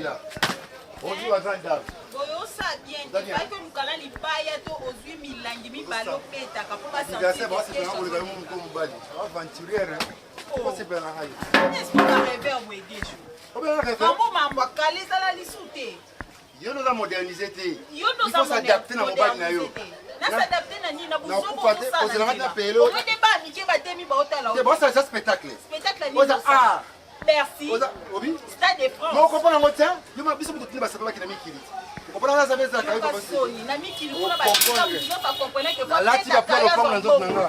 là. Bonjour à grande dame. Boyo ça bien, tu vois que nous kala libaya to ozui milangi mi balo peta kapoka santi. C'est bon, c'est pour le gars comme bali. Aventurière. Comment c'est bien là? Est-ce qu'on a rêvé au Wegesho? Comment maman kali sala lisute? Yo nous a modernisé té. Yo nous a s'adapter na mobile na yo. Na s'adapter na ni na buzo ko ça. On se l'a appelé. On était pas miki batemi ba otala. C'est bon ça spectacle. Spectacle ni. Ah. Merci. Obi? Stade de France. Non, comprends en tiens. Yo ma biso mutu ba sabala ki na mikili. Comprends ça veut dire que Sony na mikili kuna ba pas comprendre que là tu vas prendre le forme dans d'autres nanga.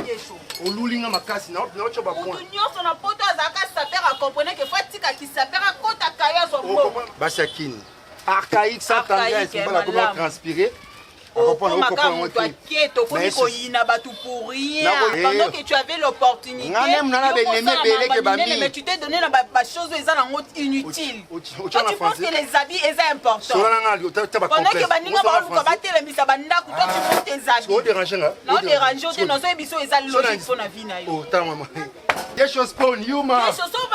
O lulinga makasi na ocho ba point. Nous on a poto azaka saper à comprendre que faut tika ki saper à kota kaya zo mo. Bachakine. Archaïque sans tendresse, c'est pas la comment transpirer. Pendant que tu avais l'opportunité, mais tu t'es donné la chose inutile. Tu penses que les habits sont importants. Pendant que Baninga va battre les misabanda, tu montes tes habits. Non, déranger, tu n'as pas besoin de logique pour la vie. Des choses pour nous, ma. Des choses pour nous.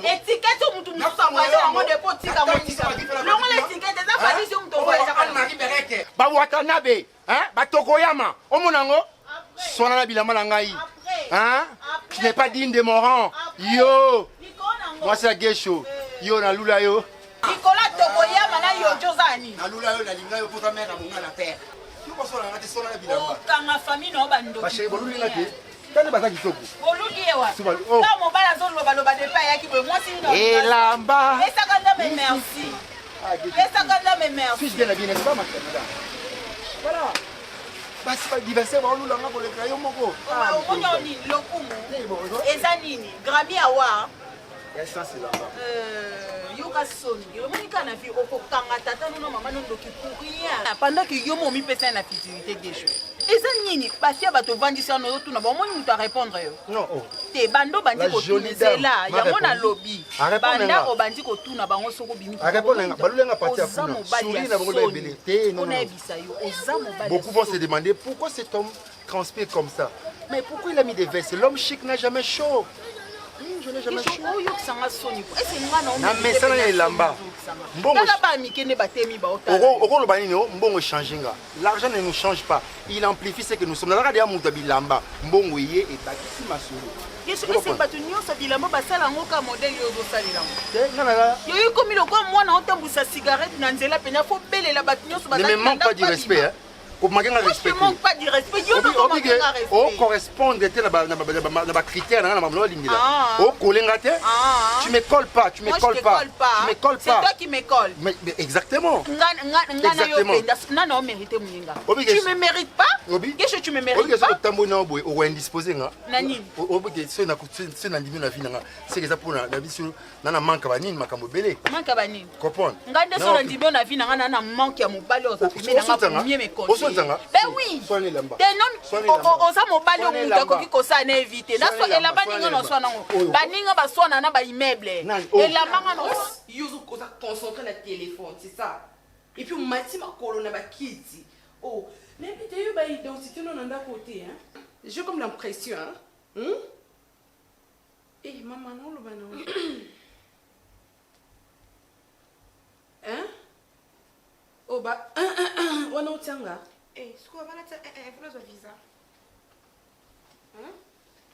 Étiquette au mouton, ba watanabe hein ba tokoyama omonango sona na bilamba na ngai hein tu n'es pas digne de mon rang yo moi c'est Gesho yo na lula yo Nicolas tokoyama na yo jozani na lula yo na linga yo pour ta mère na la père yo ko sona na sona na bilamba kanga famille no bando ba chéri boluli na te tane ba ki toko boluli ewa ta mo bala zo loba loba de pa ya ki moi si no elamba et ça quand même merci. Et ça quand même merci. Fils bien habillé, n'est-ce pas ma candidate? Voilà. Bah c'est pas diverser pour nous là pour le crayon moko. Ah, on y ni lokumu. Ezanini, Grammy Award. Ça c'est là. Yoka soni. Yo monika na fi okokanga tata no mama no ndoki courir. Pendant que yo momi pesa na futilité Gesho. Ezanini, basia bato vandisa no tuna ba moni muta répondre yo. Non. Te bando bandi ko tuna zela, ya mona lobby. Banda o bandi ko tuna bango soko bimi. Répondre balulenga parti à funa. Souri na bango belité. Non. Beaucoup vont se demander pourquoi cet homme transpire comme ça. Mais pourquoi il a mis des vestes? L'homme chic n'a jamais chaud. Je n'ai jamais chaud. Mais ça n'est lamba. L'argent ne nous change pas. Il amplifie ce que nous sommes. Ne me manque pas du respect. Hein. Pour ne manque pas de respect. On correspond à des critères. Tu me colles pas. Tu me colles pas. C'est toi qui me colles. Mais exactement. Tu me mérites pas. Qu'est-ce que tu me mérites pas? Ben oui. Oza mobali omuta koki kosana éviter. Na so elamba ningo no sona ngo. Baninga basona na ba immeuble. Elamba ngano yuzu koza concentrer na téléphone, c'est ça. Et puis mati makolo na ba kiti. Oh, mais peut yo ba identité non nda côté hein. J'ai comme l'impression hein. Eh maman non lo bana. Hein? Oh bah wana utanga. Eh, sikuwa bana ta visa visa. Hein?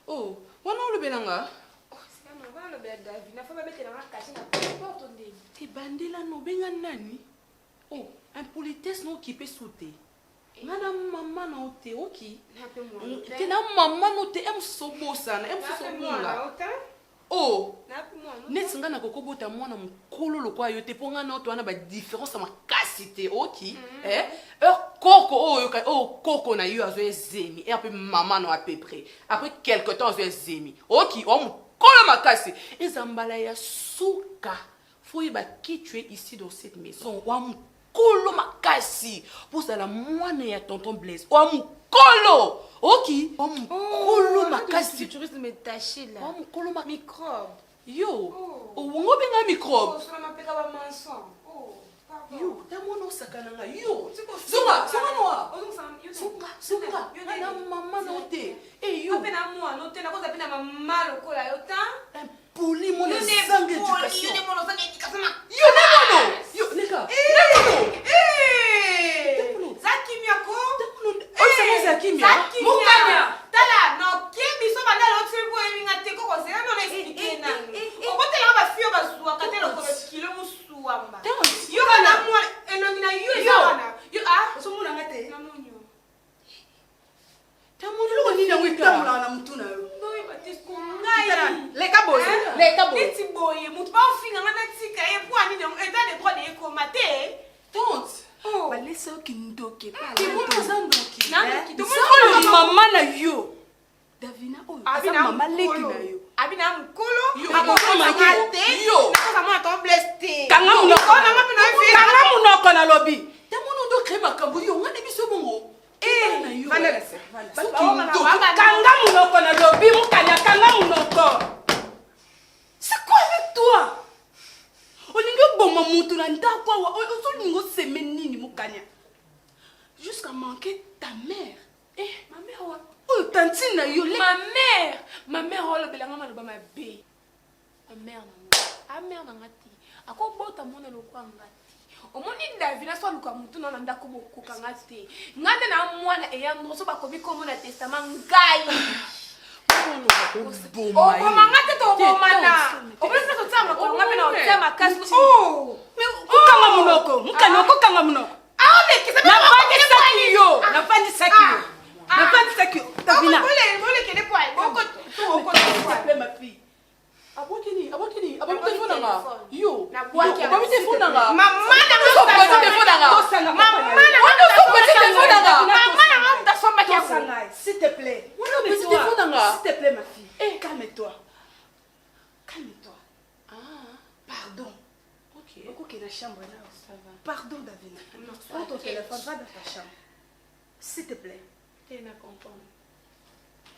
Oh, wana ulubelanga? Oh, c'est pas moi, bana be David. Na fa ba mettre na caché na porte ndeni. Ti bandela no benga nani? Oh, impolitesse no qui peut sauter. Ngana mama na ote oki. Na pe moi. Ti na mama no te em sobosa na em sobola. Oh, net ngana kokobota mwana mukolo lokwa yo te ponga na to ana ba différence ma casité oki koko oyo koko na yo azo ezemi et après maman no à peu près après quelque temps azo ezemi oki o mukolo makasi ezambala ya suka faut ba qui tu es ici dans cette maison wa mukolo makasi pour ça la mwana ya tonton Blaise wa mukolo oki wa mukolo makasi tu risques de me tacher là. Wa mukolo microbe. Yo, o wongo benga microbe. Oh, ça m'a peka ba mensonge. Oh. Yo, t'as mon sakananga. Yo, Songa, Songa noa. Songa, na maman noté. Eh yo. Apena moi noté na koza pena maman lokola yo ta. Impoli mon sang d'éducation. Yo ne mon sang d'éducation. Yo nemono. Yo neka. Nemono. Zakimiako. Oh c'est Zakimia. Mukanya. Tala no kemi so banda lo tribo elinga teko ko se no expliquer na. O bote la ba fio ba zuwa katelo ko kilo musuamba. Yo na moi enongina yo ezana. Yo ah so muna ngate. Na munyo. Tamono lo nini wika. Tamula na mtuna yo. Boy batisco ngai. Leka boy. Niti boy mutu ba ofinga ngana tika e po ani donc état de droit de commater. Tante. Oh. Balesa okindoke pa. Ki mutu zandoki. Nandoki. Solo mama na yo. Davina oyo. Abina mama leki na yo. Abina mkolo. Akokoma mate. Yo. Nakasa mwa ton blessé. Kanga munoko. Kanga munoko na lobi. Tamono ndo krema makambo yo ngane biso bongo. Kanga munoko na lobi mukanya kanga munoko. C'est quoi avec toi? Olingo boma mutu na ndako wa ozolingo semenini mukanya. Jusqu'à manquer ta mère. Ma mère wa. Oh tantine yo. Ma mère oh le belanga ma loba ma bé. Ma mère na. A mère na ngati. Ako bota mona lokwa ngati. Omoni Davina so luka mutu na ndako boko ngati. Ngande na mwana eya ndoso bakobi komo na testament ngai. Oh, ngate to bomana. Obese to tsama ko ngabe na otsama kasi. Oh, ukanga munoko, mukanyoko kanga munoko. Nafandi saki. Davina. Mole kele poa. Boko to ma fille. Abotini. Téléphone nga. Yo. Na boaki. Téléphone nga. Maman na s'il te plaît. S'il te plaît ma fille. Calme-toi. Pardon. OK. OK, la chambre là. Ça va. Pardon Davina. Prends ton téléphone, va dans ta chambre. S'il te plaît. Tu n'as comprendre.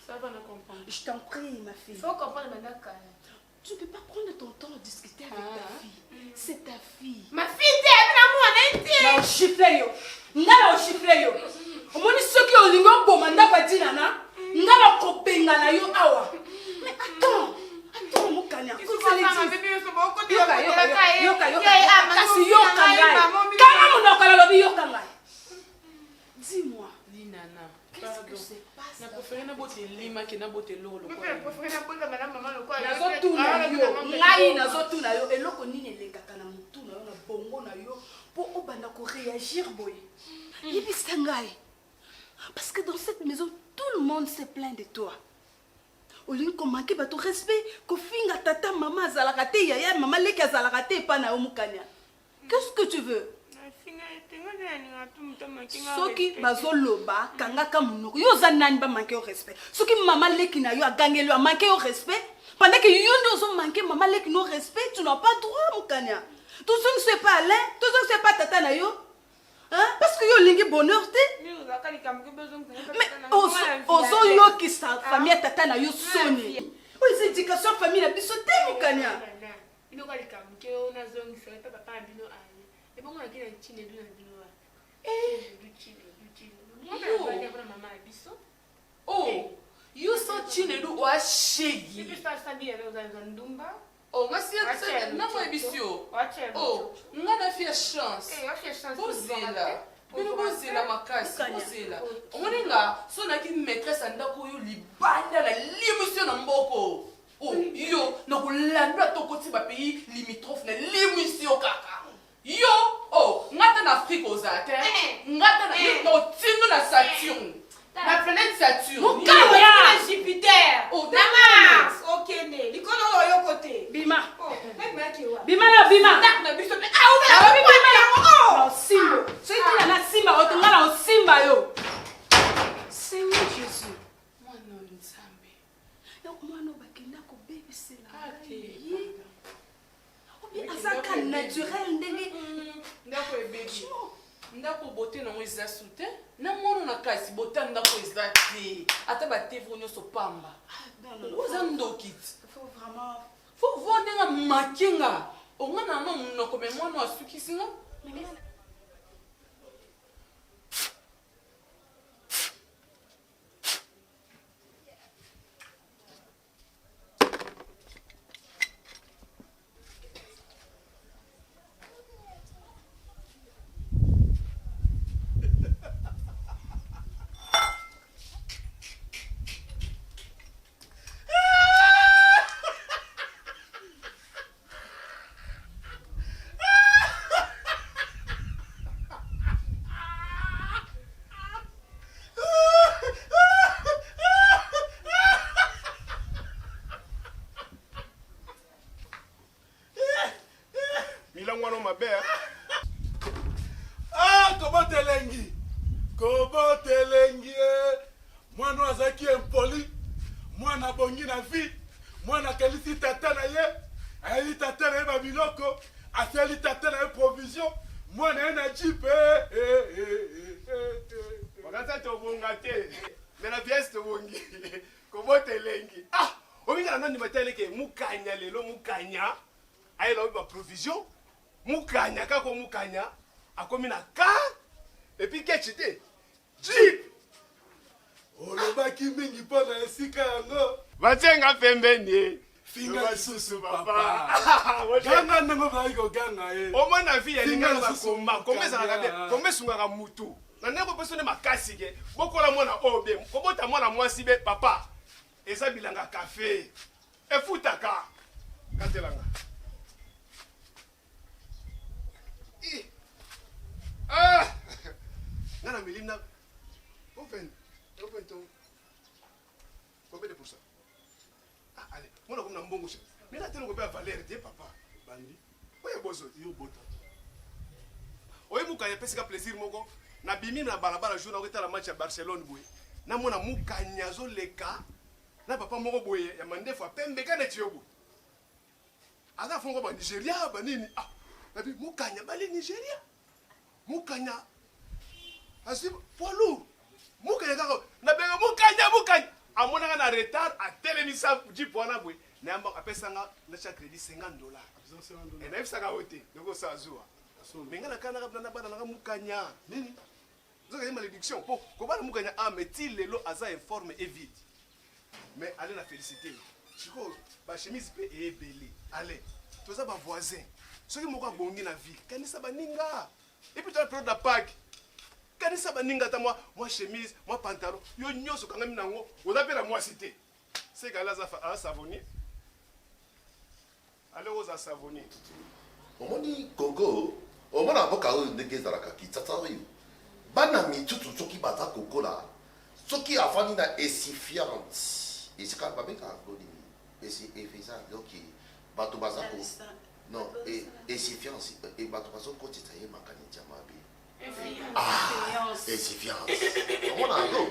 Ça va, on comprendre. Je t'en prie ma fille. Faut comprendre maintenant. Tu ne peux pas prendre ton temps à discuter avec ta fille. C'est ta fille. Ma fille, t'es avec moi, na chifle yo. Ngala o chifle yo. Omoni soki olingo bomanda badina na. Ngala kopenga na yo awa. Mais attends mukanya. Kanga munoko la lobi yoka ngai. Dis-moi. Nana. Qu'est-ce que se passe? Na préféré na bote lima ke na bote lolo ko. Nazotuna yo eloko nini elekaka na mutu na yo na bongo na yo po obanda ko réagir boy. Yebisa ngai. Parce que dans cette maison tout le monde se plaint de toi. Olingi ko manquer ba to respect ko finga tata mama azalaka te yaya mama leki azalaka te pa na yo mukanya. Qu'est-ce que tu veux? Soki bazoloba kangaka munoko yo za nani ba manquer au respect. Soki mama leki na yo agangeli a manquer au respect pendant que yo ndozo manquer mama leki no respect, tu n'as pas droit mukanya. Tout ça ne se pas Alain, tout ça ne se pas tata na yo. Hein? Parce que yo lingi bonheur te. Mais ozo yo ki sa famille tata na yo soni. Oui, c'est éducation famille la biso te mukanya. Ino kali kamke ona zongi sa papa ambino aye. E bongo na kina chine du na bino. Oh, you so chinedu wa shegi. Oh, merci à toi. Na moi bisio. Oh, ngana fia chance. Bozela. Bino bozela makasi, bozela. Omonenga, so na ki maîtresse andako yo libanda na limusio na mboko. Oh, yo, na kolanda tokoti ba pays limitrophe na limusio kaka. Yo, oh, ngata na Afrique aux Athènes, ngata na Tindo na Saturne, la planète Saturne. Mukanya na Jupiter. Oh, na Mars. Ok, ne. Likono lo yo côté. Bima. Oh, Bima na Bima. Tak na biso. Ah, Bima na oh. Na Simba. C'est qui na Simba, otunga na Simba yo. Seigneur Jésus. Moi non nzambe. Yo mwana bakenda ko baby sela. Ate. Azaka naturel ndenge. Ndako ebebi. Ndako bote na mweza sute. Na mwana na kasi bote ndako ezate. Ata ba tevo nyoso pamba. Non. Oza ndokit. Faut vraiment Faut voir ndenga makinga. Onga na no munoko me mwana asukisinga. provision mukanya kako mukanya akomi na ka et puis kechite jeep olobaki mingi mpona esika yango batenga pembeni finga susu papa ganga ndenge ozalaki koganga ye omona vi yalinga bakoma komezalaka bien komesungaka mutu na ndenge opesi nde makasi ke bokola mwana oyo bien kobota mwana mwasi be papa eza bilanga kafe efutaka katelanga Nana Melimna, open ton. Combien de pourcents? Ah, allez, moi, on a un bon gauche. Mais là, tu n'as pas valeur, t'es papa. Bandi. Oui, bozo, yo bota. Oui, Moukanya, parce que plaisir, mon gars. Na bimi na balabala jour, on était à la match à Barcelone, boy. Na mona Moukanya, zo leka. Na papa, mon boy, ya mande fois, pembe, quand est-ce que tu as? Ada fongo ba Nigeria, ba nini? Ah, na bi Moukanya, ba le Nigeria. Moukanya. Asi poids lourd. Moukanya kako. Na benga Moukanya. Amona na retard a telemisa du poana boy. Na amba apesanga na chaque crédit $50. Et na ifsaka hote. Doko sa zua. Menga na kana na bana na Moukanya. Nini? Zoka une malédiction. Po ko bana Moukanya a metil lelo aza informe et vide. Mais allez la féliciter. Chiko ba chemise pe e belé. Allez. Toza ba voisin. Soki moko bongi na vie. Kanisa baninga. Et puis tu as pris la Pâques. Quand ça va ninga ta moi chemise, moi pantalon, yo nyoso quand même nango, on appelle la moi cité. C'est gars-là à savonner. Allez aux à savonner. On dit Congo, on m'a avocat ndenge zalaka kitata yo. Bana mi tutu soki bata Congo là. Soki afani na esifiante. Et c'est quand même ka ngoni. Et c'est efficace donc bato bazako. Non, et esifiance et bato bazako titaye makani jamabe. Ah, esifiance. On a go.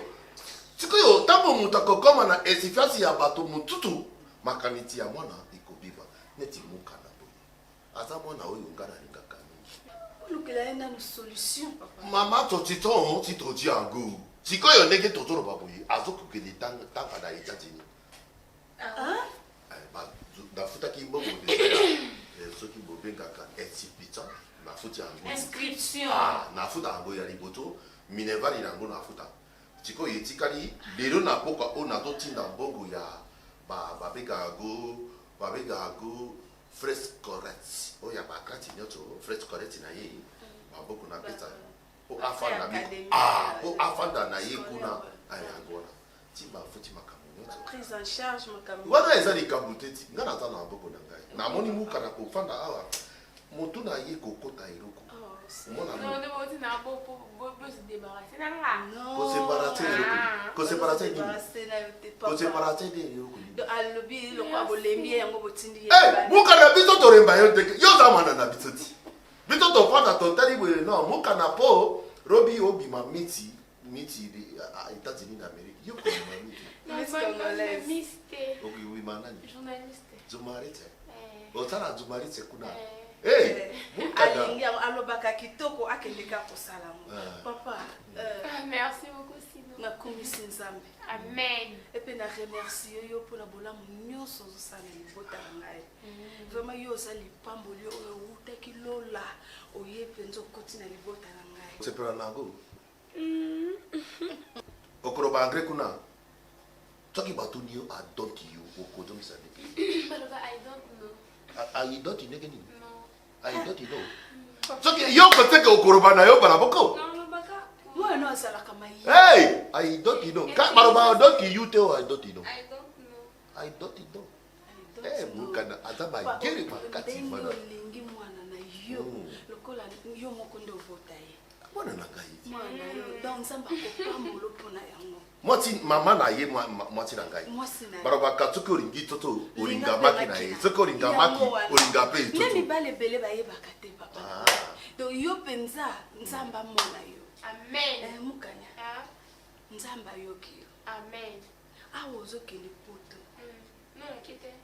Tu sais, tant que tu comme na esifiance ya bato mututu makaniti ya mwana ikobiva neti mukana boy. Asa mwana oyo ngana lingaka mingi. Lukela ena no solution papa. Mama totiton titoji ango. Siko yo ndenge totoro baboyi azoku ke de tanga na États-Unis. Ah? Ba da futa ki mbongo de soki bobenga ka exhibition. Inscription. Ah, na futa ango ya liboto, Minerva ni nango na futa. Chiko yetikali lelo na poka o na totinda mbongo ya babega go fresh correct. O ya bakati nyoto fresh correct na ye. Maboko na pesa. O afanda mi. Ah, o afanda na ye kuna ayangona. Timba futi makamunyoto. Prise en charge makamunyoto. Wana ezali kabuteti. Ngana ta na mboko na ngai. Na moni muka na kofanda awa. Moto na ye kokota iroko. Non, se débarrasser de iroko. Alobi lo kwa bolembi yango botindi. Eh, muka na biso to remba yo teke. Yo za mana na biso ti. Biso to fanda to tali we no muka na po Robi obi ma miti de États-Unis d'Amérique. Yo ko ma miti. Non, miste. Okay, oui manani. Journaliste. Zumarite. Otana Zumarite kuna. Hey, alingi alobaka kitoko akendeka kosala mo. Papa, merci beaucoup Sino. Na komisi nzambe. Amen. Et puis na remercier yo pour la bolamu nyonso zo sala libota ngai. Vraiment yo yo sali pamboli o utaki lola oye penzo kotina libota na ngai. C'est pour nango. Okoroba angre kuna. Toki batuni yo adonti yo okodo misane. Baloba I don't know. I don't know ngeni. No. I don't know. Toki yo koteka okoroba na yo balaboko. No, baka. Moi no asala kama yi. Hey, I don't know. Ka baroba don't you tell I don't know. I don't know. I don't know. Eh, mukana azaba gere makati mana. Lingi mwana na yo. Lokola yo moko ndo vota ye. Mwana na ngai. Mwana yo donc samba ko pambolo pona yango. Mwati mama na ye mwati na ngai. Baroba katsuki oringi toto oringa maki na ye. Soko oringa maki oringa pe toto. Nemi bale bele ba ye bakate papa. Donc yo penza nzamba mona yo. Amen. Mukanya. Nzamba yo ki. Amen. Awo zo kele poto. Non, kite.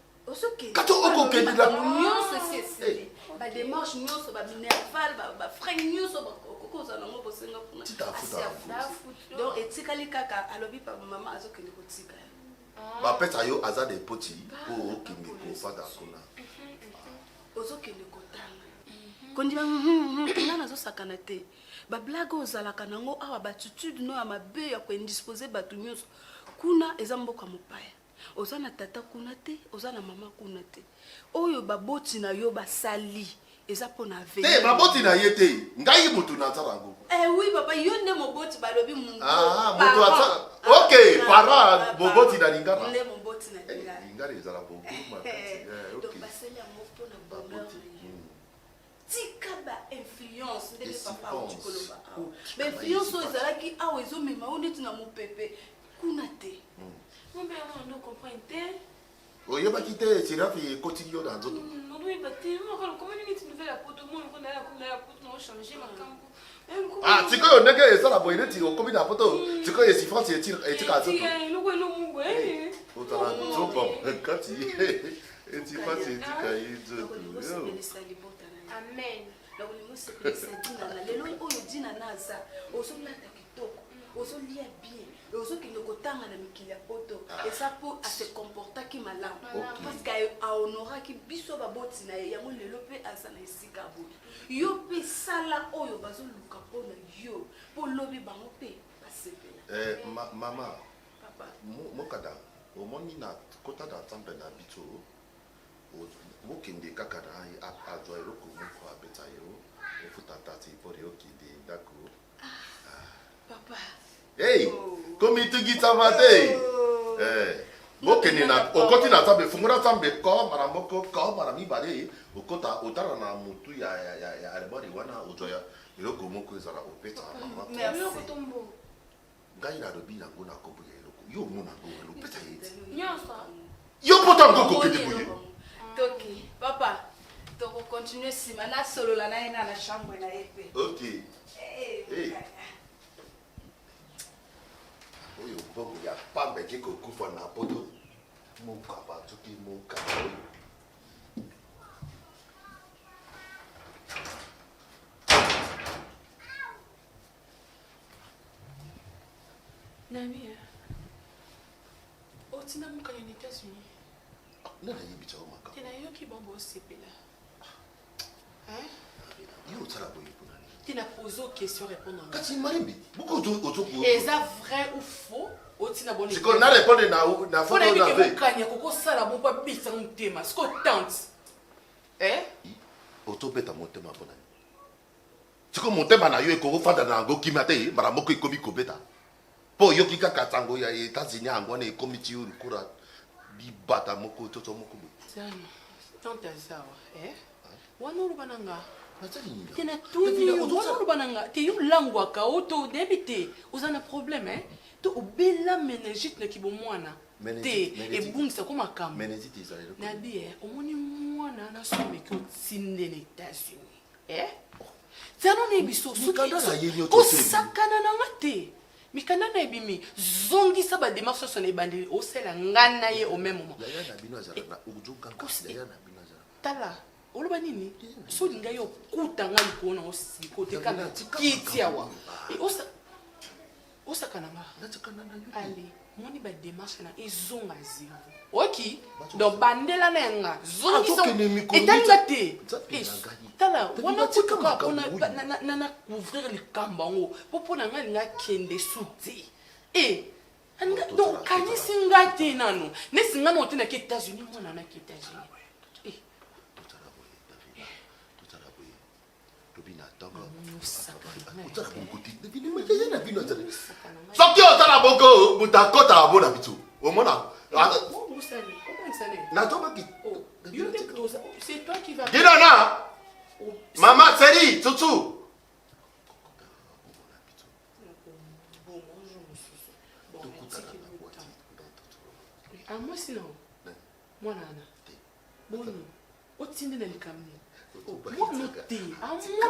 Kato oko kende la nyonso c'est ba démarche nyonso ba minerval ba frein nyonso ba kokoza nango bosenga kuna donc etikali kaka alobi pa mama azokende kotika ba peta yo aza de poti o okende ko fada kuna ozokende kotanga kondima nana azosakana te ba blague ozalaka nango awa batitude no ya mabe ya koindisposer bato nyonso kuna eza mboka mopaya ozana tata kuna te ozana mama kuna te oyo baboti na yo basali eza pona ve te baboti na ye te ngai mutu na tsarango oui papa yo nde moboti balobi mu mutu ata okay para boboti na lingara nde moboti na lingara lingara ezala bobu makati donc basali yango pona bonheur tika ba influence nde papa okoloba ba influence ezalaki awa ezomema o neti na mopepe kuna te. Mon père, on ne comprend pas. Oh, il y a pas quitté, c'est là qui continue dans d'autres. Non, oui, bah, comment tu nous fais la peau de moi, on a la peau, on a changé ma campo. Ah, tu connais, on a que ça la boîte, tu connais la photo. Tu connais si France est tiré, tu connais ça. Nous connaissons mon ouais. On t'a la trop bon. Quand tu et tu passes, tu connais. Amen. Donc nous c'est que c'est dit na lelo oyo dit na naza, ozolata kitoko, ozolia bien. Ozoki ne kotanga na mikili ya poto et ça pour à se comporter qui malam parce qu'à honora qui biso baboti na yango lelo pe asa na esika bo yo pe sala oyo bazo luka pona yo po lobi bango pe pasepela mama papa mokada omoni na kota da temple na bito mokende kaka na ajo eloko moko abeta yo ofutata ti po yo kide dako papa. Hey, comme tu dis ça va bokene na okoti na tambe fungura tambe ko maramoko ko marami bare okota otara na mutu ya albori wana ojoya eloko moko ezala opeta mama Eloko tombo. ngai na robi na ngona ko buya eloko yo mona ngo opeta yeti Nyonso. yo pota ngo ko kete buye Toki papa toko continuer sima na solo la na ina na chambre na epe. OK. Hey. Oyo bongo ya pambe kiko kufa na poto muka batuki muka Nami otina muka ni États-Unis nana yibicha omaka tena yo ki bombo sepela hein yo tsala boye punani tena poser question répondre kati marimbi beaucoup autour est ça vrai ou faux otina bonne c'est qu'on a répondu na photo na ve kanya koko sala bon pa bisa mutema ce qu'on tente otobeta motema ponani siko motema na yo ekoko fanda na ngo kimate mara moko ikomi kobeta po yo kika katango ya États-Unis angwana ekomi ti urukura libata moko toto moko tiano tante zawa wana urubananga natali tena tuni wana urubananga te yo langwaka auto debite uzana problème to obela meningite na kibomwana te ebungisa ko makambo meningite izalelo na bien omoni mwana na some ki otinde na États-Unis tiano ne biso osakana na ngate mikanda na ebimi zongisa ba démarche so na ebandeli osela ngana ye au même moment yaya na bino azala na ujuka yaya na bino azala tala oloba nini so linga yo kutanga likona osiko te kana kiti awa osakana nga natakana na yo ali moni ba démarche na ezonga zero. Ok. Donc bandela na nga. Zongi so. Etanga te. Tala, wana kutuka on na couvrir le kambango. Popo na nga linga kende souti. Donc kani singa te nanu. Ne singa monte na États-Unis, mona na États-Unis. Soki otala bongo mutakota abona bitu. Omona. C'est toi qui vas. Dinana. Maman Seri, Tutu. Moi sinon. Moi nana. Boni. Otinde na likamni. Moi noté.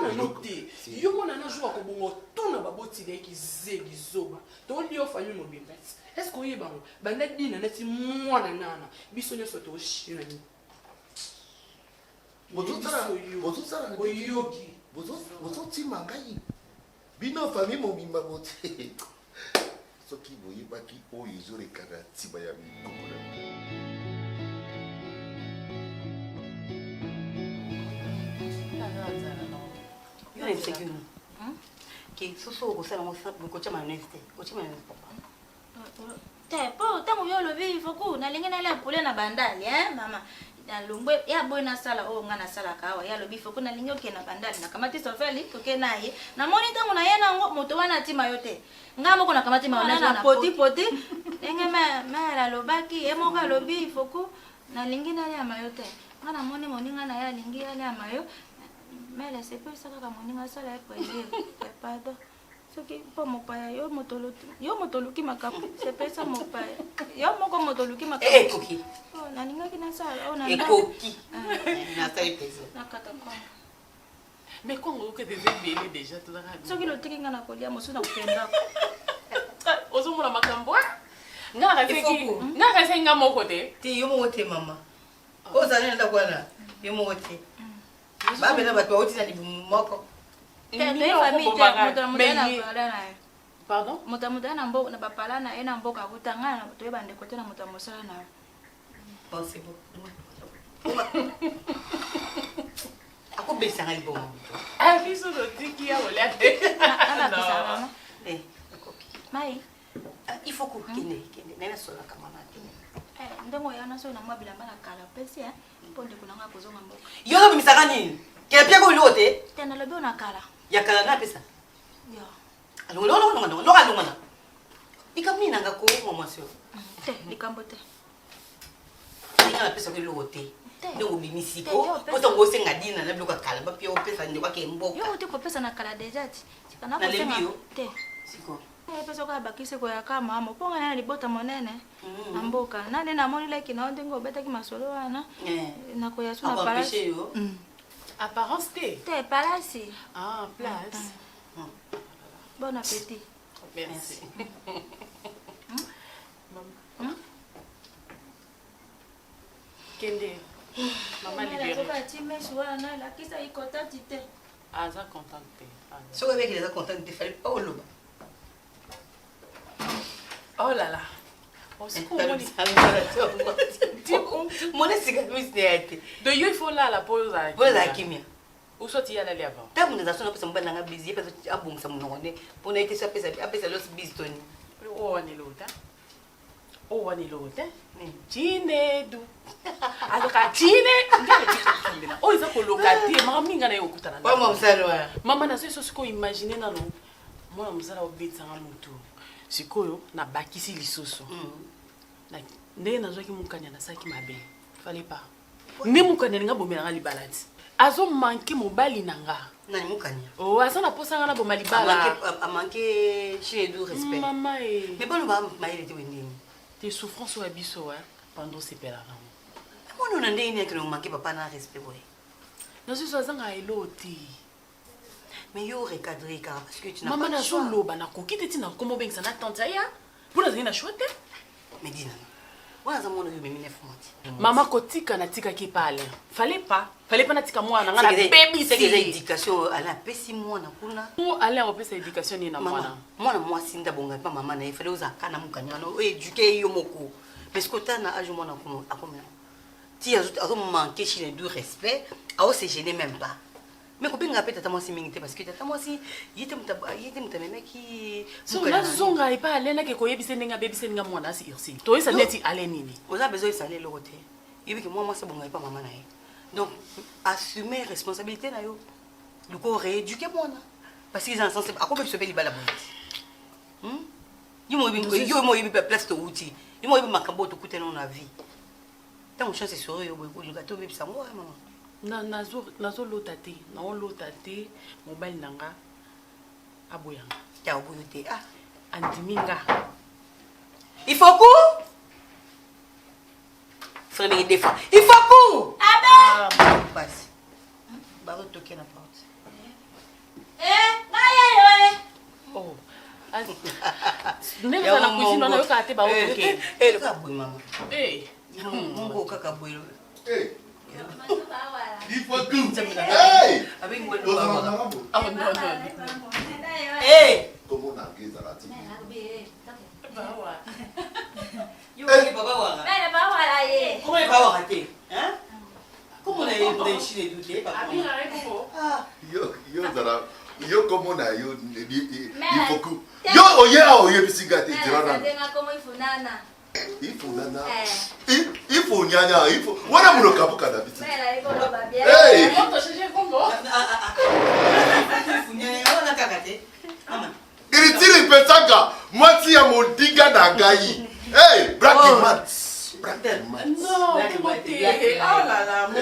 Moi noté. Yo mona na joua ko bongo tuna baboti de ki zegi zoba. To li ofanya mo bimbet. Est-ce qu'on y ba mo? Banda dina na ti moi nana. Biso nyoso to shina ni. Bozosala oyoki. Bozotima ngai. Bino famille mobimba bote. Soki boyebaki oyo ezolekana ntima ya mikolo na po tango yo lobi foku nalingi nalia pole na bandali mama nalongwe ya boy na sala o nga na sala kawa ya lobi foku nalingi oke na bandali na kamati sofeli toke naye na moni tango na yena ngo moto wana tima yote nga moko na kamati maona na poti ndenge me la lobaki e moko lobi foku nalingi nalia mayote nga na moni moninga na ya lingi ya mayo mais c'est pas ça que moninga sala e poésie pardon soki po mopaya yo motoluki makapu c'est pas ça mopaya yo moko motoluki makapu koki naninga kina sala ona koki na sai pesa na katako mais quand que des bébés déjà tout ça soki lo tikinga na kolia mosu na kupenda ozomona makambo nga kasi nga moko te ti yo moko te mama ozana nda kwana yo moko te babe na bato oti na libumoko pardon motamuta na mboka na bapala na ena mboka kutanga na to yebande kote na motamosala na bon c'est bon ako besa ngai bon biso do tiki ya ola te non mai il faut que kene nena sola kama na ndongo yana so na mwabila mbala kala pesi ponde kunanga kozonga mboka yo bimisaka nini kela pia ko lote tena lobi ona kala ya kala na pesa yo alonga ikamni nanga ko momasio te likambo te ninga na pesa ko lote ndongo bimisiko poto ngo senga dina na bloka kala ba pia pesa ndi kwa kemboka yo te ko pesa na kala deja ti kana ko senga te siko pesa ko bakise ko ya kama amo ponga na libota monene na mboka nane na moni like na ndenge obetaki masolo wana na ko ya suna parasi apparence te parasi place bon appétit merci kende maman libérée aza contente soki avec les contente te fallait pas oloba oh là là de yo il faut là la pause à kimia ou soit y aller avant ta mun za sona pesa mbana nga busy pesa abongisa munone pona ite sa pesa apesa los busy toni o wani lota chine du aloka chine ngale o iza ko lokati mama minga na yokutana na mama msalwa mama na so siko imaginer na no mwana mzala obetsa ngamutu sikoyo na bakisi lisusu na ndenge nazwaki mukanya na saki mabe fallait pas ndi mukanya nga bomela nga libalati azo manquer mobali nanga na mukanya oh asa na posanga na bomali bala a manquer chez du respect maman mais bon ba maile te wendini tes souffrances au abisso pendant ces pères là on a ndenge que no manquer papa na respect boy non c'est ça zanga eloti mais yo recadrer car parce que tu n'as maman pas na solo bana ko kiteti na komo bengisa na tante ya pour na zina chouette mais dis Maman kotika na tika ki pale. Fallait pas na tika mwana ngana baby c'est que l'éducation elle a pesi mwana kuna. Pour aller au pesa éducation ni na mwana. Mwana mwasi nda bonga pa maman na il fallait uzaka na mukanya no éduquer yo moko. Mais ce que tu as âge mwana kuma akomela. Si azo manquer chez les deux respect, ao se gêner même pas. Mais combien ngapé tata mwasi mingite parce que tata mwasi yete mutameme ki so na zonga ipa alena ke koyebise ninga baby senga mwana si ursi. To isa neti ale nini? On a besoin de saler le côté. Yebi que moi ça bonga pas maman na ye. Donc assumer responsabilité na yo. Le ko rééduquer mwana parce qu'ils en sens akobe se beli bala bonne. Yo mo yebi place to outil. Yo mo yebi makambo to kutena na vie. Tant chance sur yo boy ko ngato bebi sango maman. nazo lota te mobile nanga aboyanga ya oboyo te andiminga il faut que frère me défend il faut que passe baro toquer la porte oh nene sana cuisine na yo ka te ba toquer le ka boy maman mon kaka boy il faut tout. Hey! Avec moi, oh non. Hey! Comment on a gagné ça là? Comment il va avoir raté? Hein? Comment on a eu Chine douté? Yo comment on a eu il faut que yo bisigate tirana. Il faut nana. Il faut nyanya, il faut. Wana muloka buka na biti. Hey! Comment changer combo? Il faut nyanya, on a kakate. Maman. Il tire petanga, moitié à mon diga na gai. Hey, Black man. Non, oh là là, mon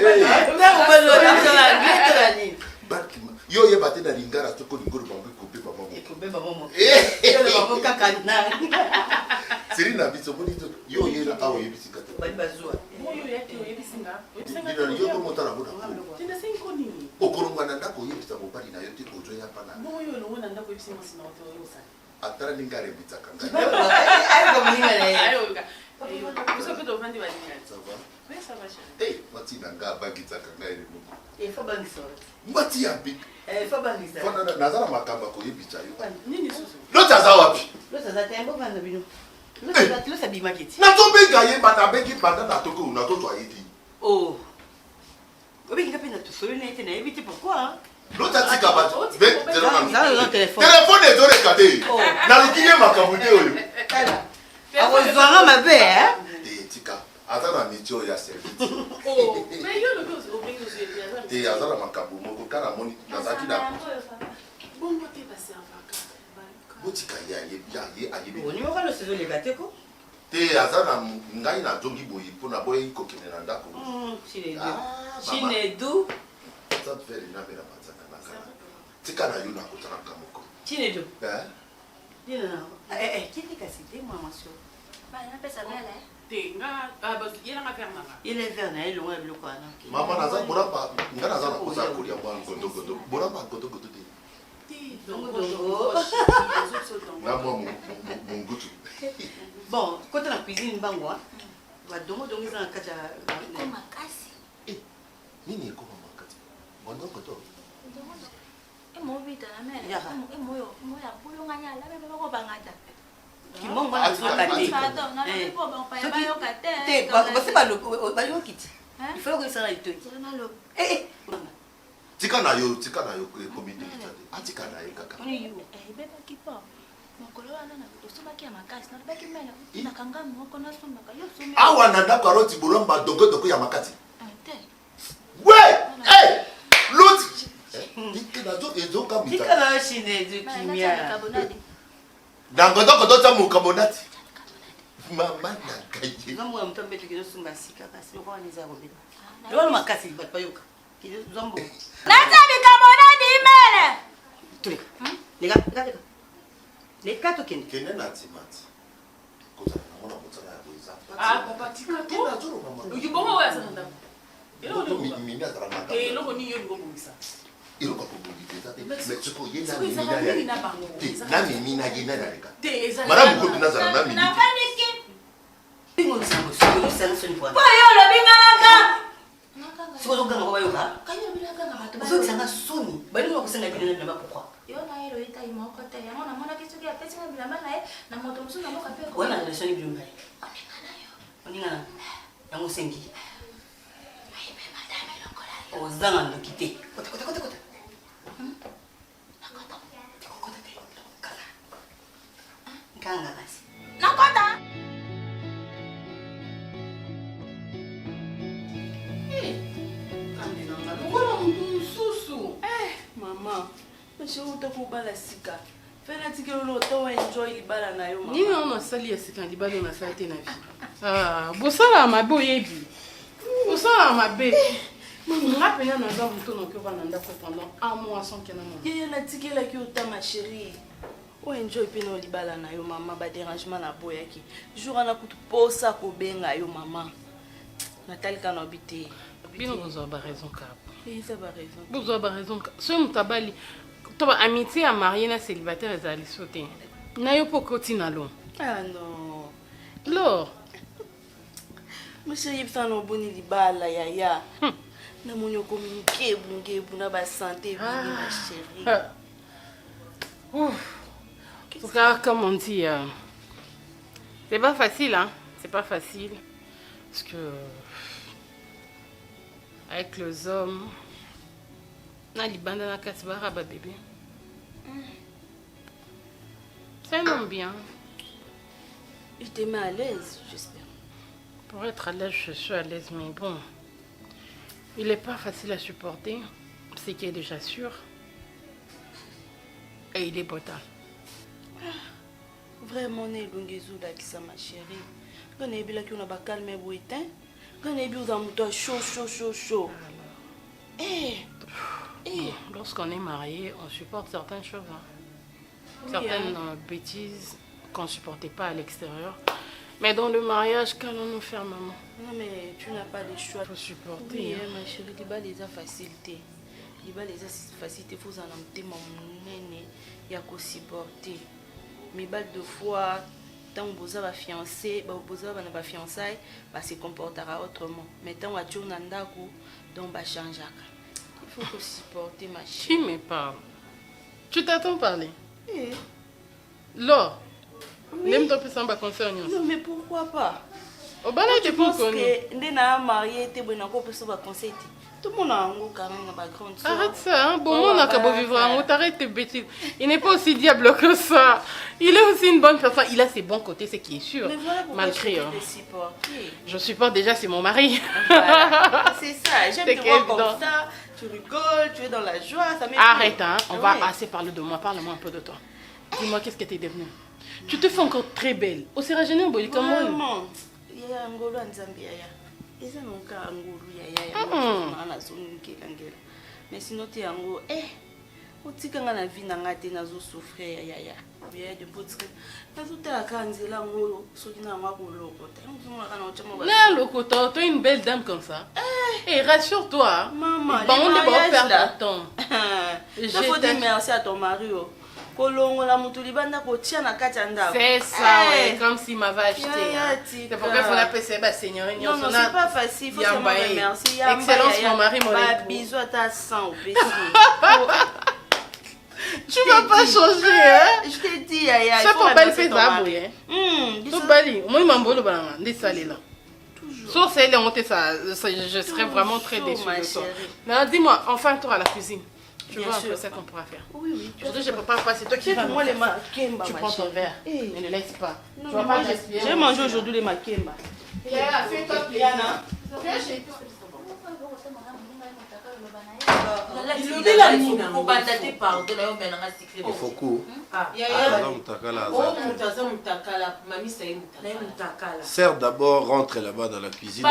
yo ye bate na lingara toko lingoro bango couper maman. Couper maman. Eh, le maman kakana. Serina biso boni to yo ye na awo ye bisikata. Bali bazua. Moyo yake yo yebisinga. Nina yo ko motara bona. Tina sinko nini? Okolongana ndako ye bisa bopali na yo te ojo ya pana. Moyo no wona ndako yebisinga sina oto yo sa. Atara lingare bitaka. Ayo ko mlinga na ye. Ayo ka. Vous avez besoin de venir. Ça va? Oui, ça va chérie. Eh, mati nanga bagitaka ngai le muko. Il faut bangiso. Mati ya big. Il faut bangisa. Fana nazala makamba ko yebicha yo. Nini susu? Lota za wapi? Lota za tembo bana bino. Lota bi market. Na to benga ye bana bengi bana na toko na to to ayedi. Oh. Obi ngapi na to so na ite na ebiti pourquoi? Lota tika ba. Téléphone. Téléphone est dans le cadre. Na lukiye makamute oyo. Awozwanga mabe hein? Eh tika. Atana micho ya service. Oh, mais yo le gosse au bingo c'est Te azala makambo moko kana moni nazaki na. Bon côté passer en vacances. Botika ya ayebi. Oni mo kalo sezo le gateko? Te azana ngai na jongi boyi pona boyi kokene na ndako. Chinedu. Ça te fait une amena pataka na kana. Tika na yo na kotana kamoko. Chinedu. Eh? Kiti kasite moi monsieur. Ba na pesa bela Tenga yela nga faire nanga. Il est vert na elonga biloko ana. Mama naza borapa ngana naza na kosa kolia bwa ngondo borapa ngondo te. Na moi mon goût. Bon, quand on a cuisine bango va dongo za na kata makasi. Nini ko mama kati? Bondo koto. Emobita na mela. Emoyo ya bulunganya la bebe ko bangata. Kimongo na zokate. Pardon, na bebe ko bangpa ya bayo kate. Te basi balo kiti. Il faut que ça aille tout. Tika na yo komite kitade. Atika na ye kaka. Bebe kipo. Mokolo wana na kutosoba kia makasi na bebe kimela. Na kanga moko na somaka yo somi. Awa na ndako aroti bolomba doko ya makati. Te. Ouais! Hey! L'autre. Tika na zo ezoka mita. Tika na Chinedu kimia. Dangodo cha mukamonati. Mama na kaje. Ngamwe mtombe tukino sumba sika kasi kwa niza robina. Lolo makasi batpayoka. Kizo zombo. Nata bikamonati imele. Tuli. Lega. Leka tokende. Kene na timati. Kota na mona motana ya boiza. Ah, papa tika to. Ukibongo wa sana ndako. Mimi azara maka. Loko ni yo ngo bongisa. Ilo kwa kubungita te. Mais tu ko yena mimi na mimi na yena na leka. Madame ko tunazara na mimi. Bingo sango. nini on asali ya sika libala on asali te na vie bosala mabe oyebi bosala mabe nga pena naza moto noki ovanda ndako pendant un mois sans kena mona yeye natikelaki ota ma chérie oenjoy mpe na libala na yo mama badérangement na boyaki jour wana kutu posa kobenga yo mama natalika na obi te bino bozwa baraison kapa eza baraison bozwa baraison soki moto abali to baamitié ya marie na célibataire ezali so te na yo mpo kotina lo ah non lor monsieur yebisa na oboni libala yaya namoni okominike ebungebu na basante ebini ma chérie en tout cas comme on dit c'est pas facile hein c'est pas facile parce que avec les hommes na libanda na kati baraba bébé c'est un homme bien. Je te mets à l'aise, j'espère. Pour être à l'aise, je suis à l'aise, mais bon, il n'est pas facile à supporter, c'est qu'il est déjà sûr, et il est brutal. Vraiment, ne l'ongezula qui ça ma chérie. Quand on est bien là qu'on a pas calmé bouitin, quand on est bien dans mon chaud. Lorsqu'on est marié, on supporte certaines choses. Hein. Certaines bêtises qu'on ne supportait pas à l'extérieur. Mais dans le mariage, qu'allons-nous faire, maman? Non, mais tu n'as pas le choix. Il faut supporter. Oui, hein. Ma chérie, il y a des facilités. Il y a des facilités, il faut en amener mon nez, il y a qu'à supporter. Mais de fois, tant que vous avez fiancé, vous avez fiancé, se comportera autrement. Mais tant que vous avez donc va changer. Il faut que supporter, ma chérie. Tu me parles. Tu t'attends parler? Laure, n'aime toi plus ça va concerner. Non, mais pourquoi pas? Au bas là, tu penses que nous sommes mariés, tu es encore plus va conseiller. Tout le monde a un quand même dans la grande soeur. Arrête ça, hein? Bon, on a qu'à vivre en haut, arrête tes bêtises. Il n'est pas aussi diable que ça. Il est aussi une bonne personne. Il a ses bons côtés, c'est qui est sûr. Mais voilà pourquoi malgré. Je supporte déjà, c'est mon mari. Voilà. C'est ça, j'aime te voir comme ça. Tu rigoles, tu es dans la joie. Ça arrête, hein? On va assez parler de moi. Parle-moi un peu de toi. Dis-moi, qu'est-ce que tu es devenue? Tu te fais encore très belle. Au Séragéné, au Boli, comment? Vraiment. Il y a un golo en Zambie. Il y a un cas en golo. Mais sinon, tu es en gros. Tu as la vie, tu as souffert. Il y a des beaux trucs. Tu as tu es une belle dame comme ça. Et rassure-toi. Maman, on ne va pas perdre ton temps. Il faut dire merci à ton mari. C'est ça, ouais, comme s'il m'avait acheté. C'est pourquoi il faut l'appeler Seigneur. Non, non, c'est pas facile. Il faut seulement remercier. Excellence, mon mari, mon époux. Bisous à ta sang. Tu vas pas changer, hein? Je t'ai dit, Yaya. Ça peut pas le faire, ça, oui. Tout bali. Moi, il m'a dit, des salés là. Sauf si elle est montée, je serais vraiment très déçue de toi. Mais dis-moi, enfin, un tour à la cuisine. Tu vois un peu ça qu'on pourra faire. Oui, oui. Aujourd'hui, je ne peux pas passer. Toi qui vas moi les makemba. Tu prends ton verre. Ne le laisse pas. Tu vas pas gaspiller. J'ai mangé aujourd'hui les makemba. Fais-toi plaisir. Viens chez toi. Serre d'abord, rentre là-bas dans la cuisine.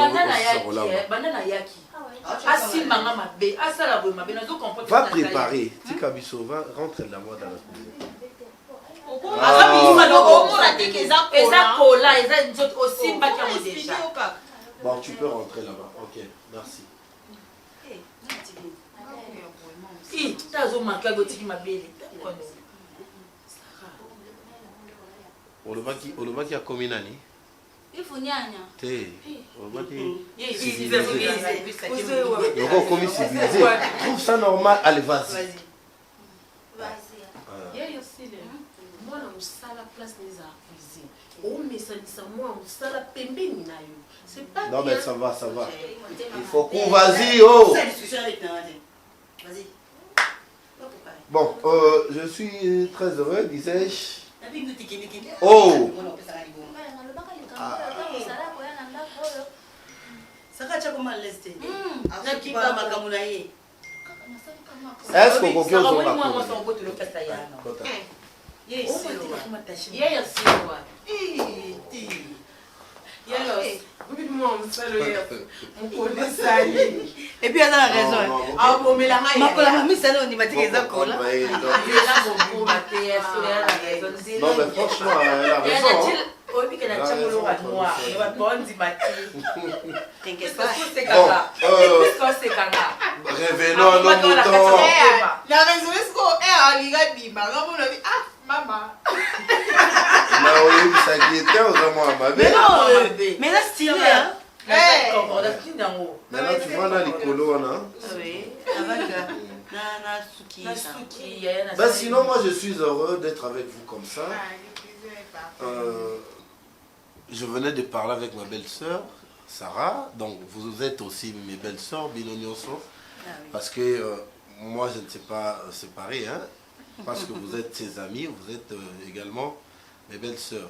Va préparer. Tikabiso, va rentrer là-bas dans la cuisine. Bon, tu peux rentrer là-bas. Ok, merci. Olobaki a commis nani? Il faut nyanya. T'es. On va dire. Comme civilisé. Trouve ça normal. Allez, vas-y. Moi, on a la place des cuisine. Oh, mais ça dit ça, moi, on a la pembeni na yo. C'est pas Non, bien. mais ça va, ça va. Il faut qu'on vas-y, oh. Vas-y. Bon, je suis très heureux, disais-je. Oh. Est-ce qu'on peut et puis elle a raison. Ah bon, mais la mamie ça on y va dire ça quoi là. Non mais franchement, elle a raison. Révélons nos moutons. Mais là stylé hein. Maintenant tu vois dans les colos là. Oui. Ben sinon moi je suis heureux d'être avec vous comme ça. Je venais de parler avec ma belle-sœur Sarah, donc vous êtes aussi mes belles-sœurs, Binonioso, parce que moi je ne sais pas séparer, hein, parce que vous êtes ses amis, vous êtes également mes belles-sœurs.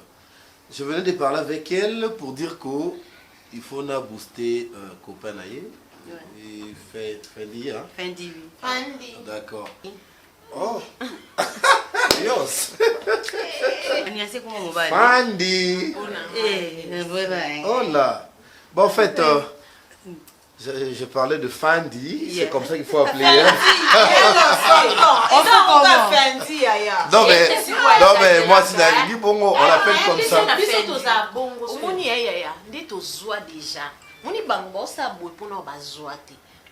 Je venais de parler avec elle pour dire qu'il faut booster copain naïe et Fendi, hein? Fendi. D'accord. Oh. Yes. Fendi. Oh là. Bon, en fait, je parlais de Fendi. C'est comme ça qu'il faut appeler. Non, mais moi, c'est dans le bongo, on l'appelle comme ça.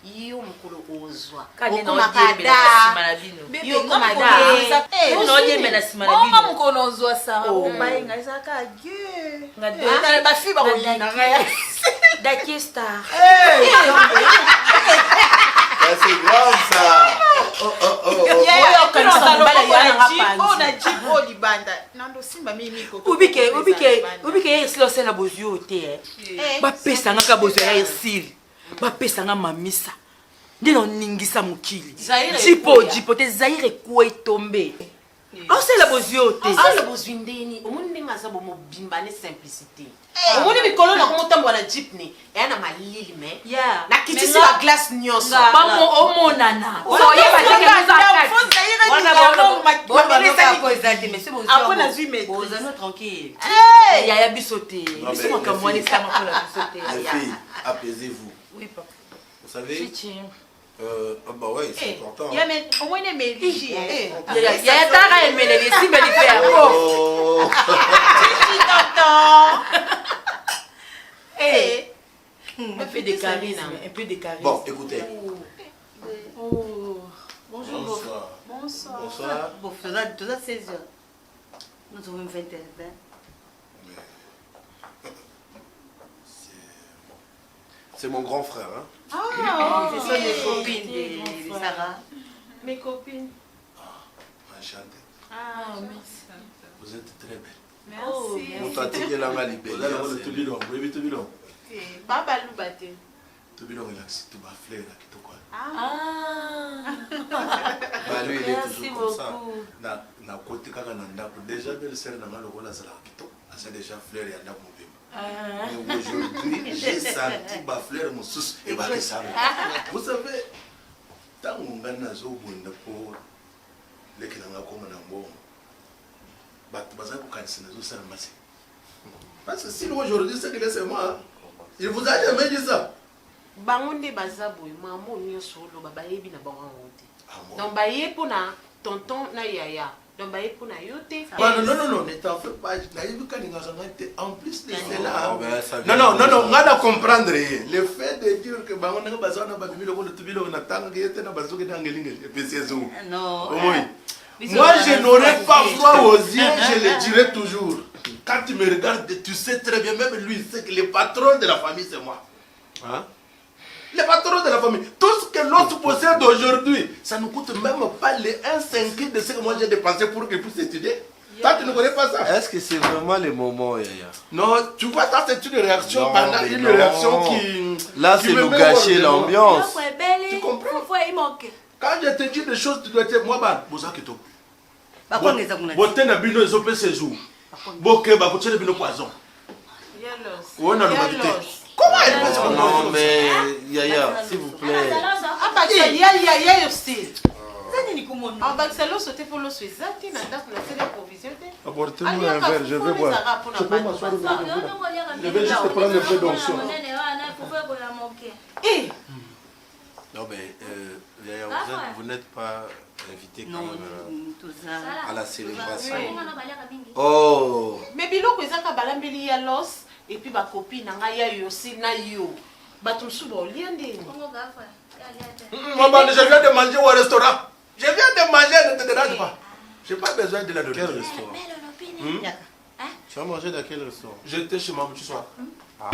Yo mukulu ozwa c'est grave ça. bapesanga mamisa ndino ningisa mukili jipo te Zaire kwa etombe osela bozio te osela bozwi ndeni omoni ndenge aza bomobimba ne simplicité omoni mikolo na komotambo na jeepney eya na malili me na kitisi ba glace nyonso bamo omonana tranquille yaya biso te biso makamwani sama pour la biso te apaisez-vous. Oui, papa. Vous savez, bah ouais, c'est important. Il y a au moins des médicis. Il y a Tara et Mélanie, si belle faire. Oh. Chichi tonton. Un peu de charisme, un peu de charisme. Bon, écoutez. Oh. Bonjour. Bonsoir. Bonsoir. Bonsoir. Bon, tout ça 16 heures. Nous avons une vingtaine. C'est mon grand frère. Hein? Ah, ce sont des copines de Sarah. Mes copines. Ah, enchanté. Ah, merci. Vous êtes très belle. Merci. Mon tati est là, ma libérée. Là, on est tout bilon. Vous avez tout bilon. Baba Loubate. Tout bilon, il a tout ma fleur là qui te quoi. Ah. Bah lui, il est toujours comme ça. Na côté quand on a déjà belle sœur dans le rôle à ça là qui to. C'est déjà fleur et on a mon bébé. Mais aujourd'hui, j'ai senti ma fleur mon sous et ma ça. Vous savez, tant on a un zo bon pour les qui n'ont pas comme un bon. Bah tu vas pas cancer na zo ça massé. Parce que sinon aujourd'hui c'est que c'est moi. Il vous a jamais dit ça. Bangonde bazaboy maman nyonso lo baba yebi na bango ngote. Donc ba yepona tonton na yaya. Donc ba yepona yote. Non, ne t'en fais pas. En plus de cela. Non, on va comprendre. Le fait de dire que bangonde na bazana na babibi lo to bilo na tanga yete na bazuke na ngelinge non. Moi je n'aurais pas froid aux yeux, je le dirai toujours. Quand tu me regardes, tu sais très bien, même lui, il sait que le patron de la famille, c'est moi. Hein? Le patron de la famille. Tout ce que l'autre possède aujourd'hui, ça ne coûte même pas les 1/5 de ce que moi j'ai dépensé pour qu'il puisse étudier. Toi, tu ne connais pas ça. Est-ce que c'est vraiment le moment, Yaya? Non, tu vois, ça c'est une réaction banale, une réaction qui... Là, c'est nous gâcher l'ambiance. Tu comprends? Quand je te dis des choses, tu dois dire, moi, boza kito. Bote na bino ezope séjour. Boke ba kotiele bino poison. Comment elle peut se comprendre? Non, mais Yaya, s'il vous plaît. Yaya aussi. Apportez-moi un verre, je vais boire. Je peux m'asseoir. Je vais juste prendre un peu d'onction. Non, mais Yaya, vous n'êtes pas invité quand même à la célébration. Oh! Mais biloko ezaka balambeli ya los et puis ba copine nga ya yo si na yo. Batum suba oliande. Maman, je viens de manger au restaurant. Je viens de manger, ne te dérange pas. Je n'ai pas besoin de la nourriture. Quel restaurant? Tu as mangé dans quel restaurant? J'étais chez maman ce soir. Ah.